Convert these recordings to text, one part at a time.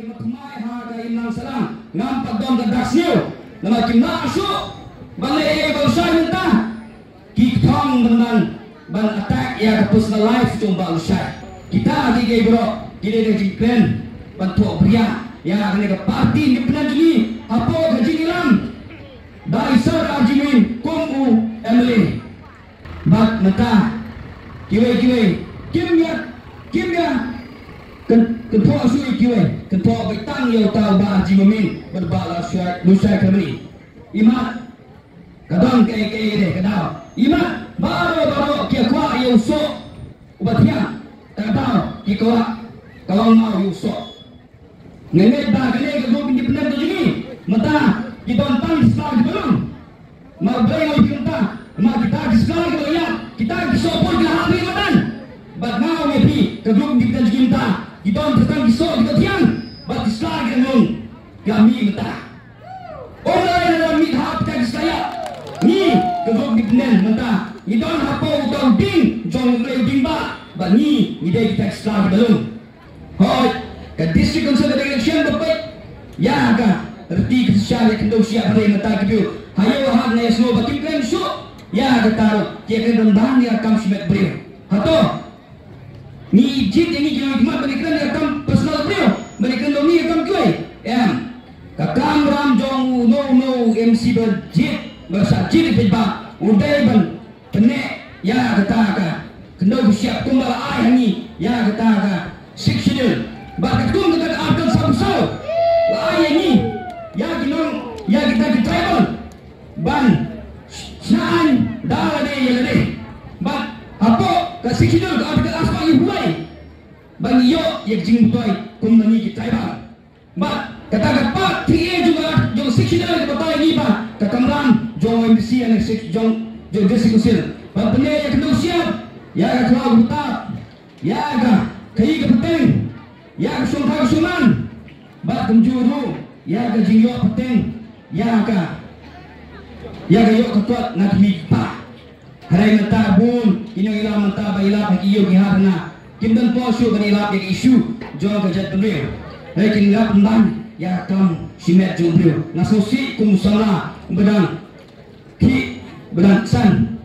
matmai ha ga inang salam ngam padom ga daksniu nama kimna asu bale e go sai ta ki thong dengan ban attack ya personal life coba usai kita lagi ke bro kita ke kren bantu pria ya kene ke parti independen ini apa gaji nilam dari sar arjimin kumu emily bat mata kiwe kimya ketua asui kiwe ketua betang yo tau ba arjimin berbala lusai kami imat kadang ke de kadang imat baru kia kuat yo so ubatia kadang kia kuat kalau mau yo so nenek dah kene ke grup independen tu ini mata kita tang sekali belum mau beli kita mau kita sekali kalau ya kita disopor ke hari madan but now maybe ke grup independen kita tentang disop kita tiang but sekali belum kami mata orang dalam midhab kan saya ni ke grup independen mata kita apa utang ding jong lei ding ba but ni dia kita sekali belum hoi ke district council election bapak ya ka erti kesal kendo siap hari mata gitu hayo hak na semua bakin klan su ya kata kia kan rendang ya kam simet brio hato ni jit ini jangan cuma berikan ya kam personal brio berikan dong ni kam kuai kakam ram jong no MC berjit bersajit pejba udai ban penek ya kata ka kendo siap kumbal ai hani ya kata ka sectional bakat kum dekat abdul sabusau ai ni ya kinong ya kita di tribal ban saan dale ya le ban apo ka sectional ka abdul asma yuhai ban yo ye jing toy kum ni ki tribal ban kata ka TA juga jong sectional ka toy ni ba ka kamran jong MC and jong district council ban pene ya kinong siap ya ka keluar hutap ya ka kai ka penting ya sungkai suman bat kemjuru ya ka jingyo penting ya ka yo kuat nak mikta harai mata bun inyo ila mata ba ila ki yo ki harna kimdan posu ban ila ki isu jo ka jat beliau hai kin lap man ya kam simet jo beliau na sosi kum sala bedang ki bedang san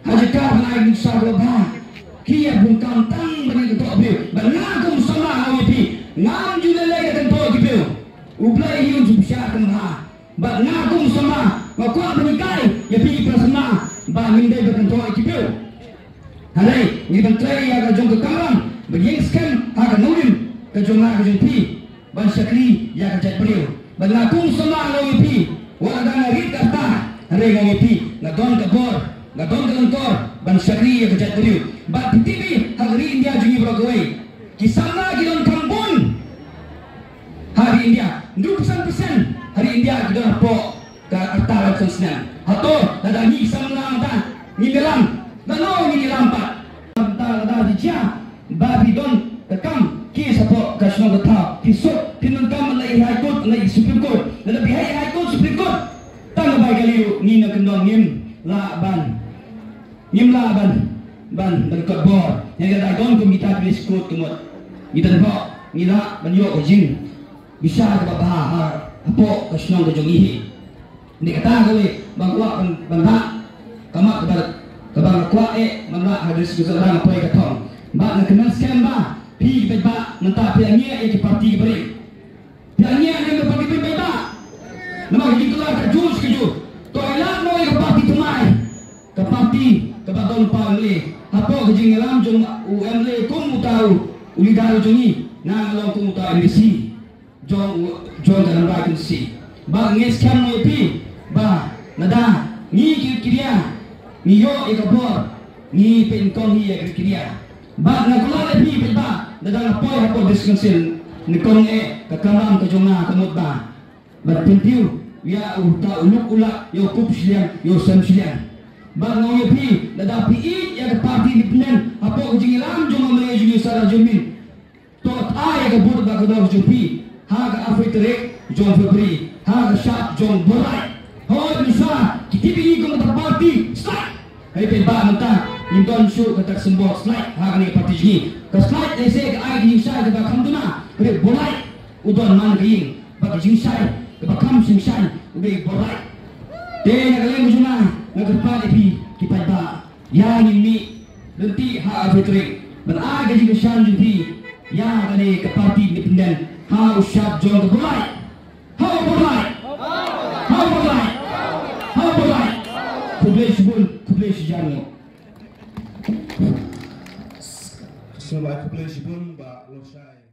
hajikar naik musa global kia bungkam tang bani ketua beliau banakum sama hawipi ngam juga lagi ketua beliau ublai hiu jubsya kemha banakum sama makwa banikai ya pi prasma ba mindai ketua beliau halai ni bantrai ya ka jong ke karam beging skem ha ka nurim ka jong ha ka jong pi ban syakri ya ka jat beliau banakum sama hawipi wa ada rit kata halai hawipi ngadon ke bor ngadon ke lengkor ban syakri ya ka jat beliau bat TV hari India jungi beragawai kisana gilon kampun hari India 20% hari India kita po ke artara sosna atau ada ni kisana ta ni dalam dano ni lampat ada dia babi don tekam ki sapo kasno ta kisok tinungkam lai high court lai supreme court lebih high court supreme court tang bai kaliu ni na kendong nim la ban berkat bor yang ada don komita biskut kemut kita po nila banyo ojing bisa ke bapa apo kasnong ke jongi ni kata gawe bangwa banda kama kabang kwa manla hadis gusarang apa ka thong ba na kenan scam ba pi pe ba nanta piangnya e parti beri piangnya ne parti pe ba nama ki keluar ka jus ke ju to elang mo ke parti tumai ke parti ke badon pamle apo kejing alam jong UML kum tahu ulidar jongi na long kum tahu MBC jong dalam vacancy ba nges kam mo pi ba nada ni kiria ni yo ekabor ni penkong hi kiria ba na kula pi pe ba nada apo diskunsil ni kong kakamam ka jonga kamot ba pintiu ya uta uluk ula yo kup silian yo sam silian ba ngoyo pi nada pi ya parti independen apo kejing alam jong Malaysia juga sara jomin tot ay ka bud ba ka dor jopi ha ka afritrek jong febri ha ka sharp jong borai ho bisa kitibi ko mata parti slide hai pe ba mata indon shu ka tak sembo slide ha ka ni parti ji ka slide ese ka ay di sa ka ba khamduna re borai udon man kaying bagi singsai kebakam singsai ubi borai te nagaleng juna nagpa ipi kipaiba yang ini nanti ha betri beraga jika shan jupi yang kane ke parti independen ha usap jong borai ha borai kublai sejarah Selamat kublai sibun ba losai